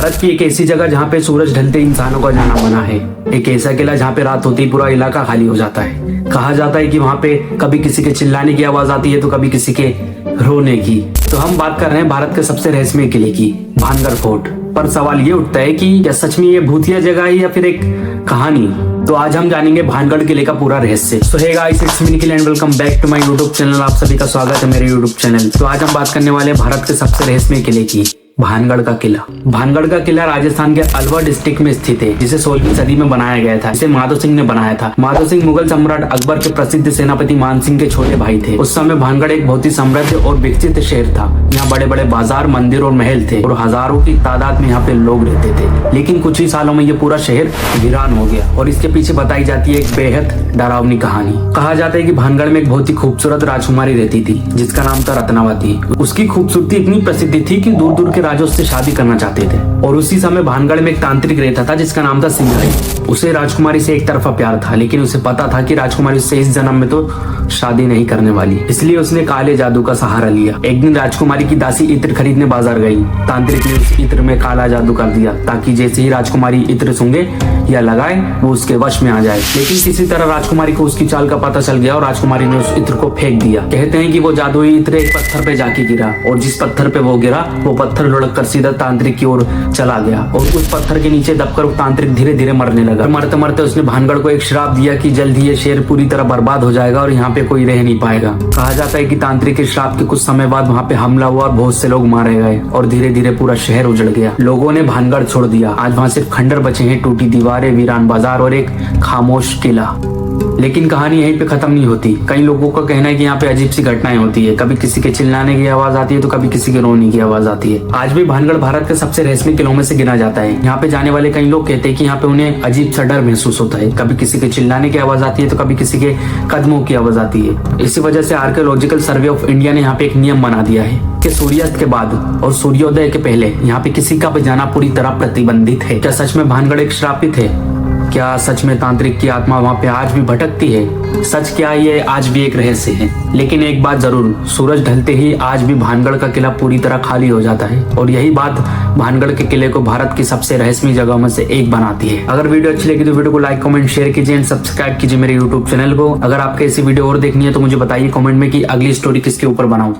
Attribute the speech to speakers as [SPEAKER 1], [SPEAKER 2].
[SPEAKER 1] भारत की एक ऐसी जगह जहाँ पे सूरज ढलते इंसानों का जाना मना है। एक ऐसा किला जहाँ पे रात होती पूरा इलाका खाली हो जाता है। कहा जाता है कि वहाँ पे कभी किसी के चिल्लाने की आवाज आती है तो कभी किसी के रोने की। तो हम बात कर रहे हैं भारत के सबसे रहस्यमय किले की, भानगढ़ फोर्ट। पर सवाल ये उठता है कि क्या सच में ये भूतिया जगह है या फिर एक कहानी। तो आज हम जानेंगे भानगढ़ किले का पूरा रहस्य। तो hey guys, it's me Nikhil and welcome back to my YouTube channel. आप सभी का स्वागत है मेरे यूट्यूब चैनल। तो आज हम बात करने वाले हैं भारत के सबसे रहस्यमय किले की, भानगढ़ का किला। भानगढ़ का किला राजस्थान के अलवर डिस्ट्रिक्ट में स्थित है, जिसे 16वीं सदी में बनाया गया था। इसे माधो सिंह ने बनाया था। माधो सिंह मुगल सम्राट अकबर के प्रसिद्ध सेनापति मान सिंह के छोटे भाई थे। उस समय भानगढ़ एक बहुत ही समृद्ध और विकसित शहर था। यहाँ बड़े बड़े बाजार, मंदिर और महल थे और हजारों की तादाद में यहाँ पे लोग रहते थे। लेकिन कुछ ही सालों में ये पूरा शहर वीरान हो गया और इसके पीछे बताई जाती है एक बेहद डरावनी कहानी। कहा जाता है कि भानगढ़ में एक बहुत ही खूबसूरत राजकुमारी रहती थी जिसका नाम था रत्नावती। उसकी खूबसूरती इतनी प्रसिद्ध थी कि दूर दूर के राजा उससे शादी करना चाहते थे। और उसी समय भानगढ़ में एक तांत्रिक रहता था जिसका नाम था सिंघाई। उसे राजकुमारी से एक तरफा प्यार था, लेकिन उसे पता था कि राजकुमारी से इस जन्म में तो शादी नहीं करने वाली। इसलिए उसने काले जादू का सहारा लिया। एक दिन राजकुमारी की दासी इत्र खरीदने बाजार गई। तांत्रिक ने उस इत्र में काला जादू कर दिया ताकि जैसे ही राजकुमारी इत्र सूंघे या लगाए वो उसके वश में आ जाए। लेकिन किसी तरह राजकुमारी को उसकी चाल का पता चल गया और राजकुमारी ने उस इत्र को फेंक दिया। कहते हैं कि वो जादुई इत्र एक पत्थर पे जाके गिरा और जिस पत्थर पे वो गिरा वो पत्थर लुढ़क कर सीधा तांत्रिक की ओर चला गया और उस पत्थर के नीचे दबकर तांत्रिक धीरे धीरे मरने लगा। मरते मरते उसने भानगढ़ को एक श्राप दिया कि जल्द ही ये शहर पूरी तरह बर्बाद हो जाएगा और यहाँ पे कोई रह नहीं पाएगा। कहा जाता है कि तांत्रिक के श्राप के कुछ समय बाद वहाँ पे हमला हुआ और बहुत से लोग मारे गए और धीरे धीरे पूरा शहर उजड़ गया। लोगों ने भानगढ़ छोड़ दिया। आज वहाँ सिर्फ खंडर बचे हैं, टूटी दीवारें, वीरान बाजार और एक खामोश किला। लेकिन कहानी यहीं पे खत्म नहीं होती। कई लोगों का कहना है कि यहाँ पे अजीब सी घटनाएं होती है। कभी किसी के चिल्लाने की आवाज आती है तो कभी किसी के रोने की आवाज आती है। आज भी भानगढ़ भारत के सबसे रहस्यमय किलों में से गिना जाता है। यहाँ पे जाने वाले कई लोग कहते हैं कि यहाँ पे उन्हें अजीब सा डर महसूस होता है। कभी किसी के चिल्लाने की आवाज आती है तो कभी किसी के कदमों की आवाज आती है। इसी वजह से आर्कियोलॉजिकल सर्वे ऑफ इंडिया ने यहाँ पे एक नियम बना दिया है कि सूर्यास्त के बाद और सूर्योदय के पहले यहाँ पे किसी का भी जाना पूरी तरह प्रतिबंधित है। क्या सच में भानगढ़ एक श्रापित है? क्या सच में तांत्रिक की आत्मा वहाँ पे आज भी भटकती है? सच क्या ये आज भी एक रहस्य है। लेकिन एक बात जरूर, सूरज ढलते ही आज भी भानगढ़ का किला पूरी तरह खाली हो जाता है और यही बात भानगढ़ के किले को भारत की सबसे रहस्यमय जगहों में से एक बनाती है। अगर वीडियो अच्छी लगी तो वीडियो को लाइक, कमेंट, शेयर कीजिए एंड सब्सक्राइब कीजिए मेरे यूट्यूब चैनल को। अगर आपको ऐसी वीडियो और देखनी है तो मुझे बताइए कमेंट में कि अगली स्टोरी किसके ऊपर बनाऊं।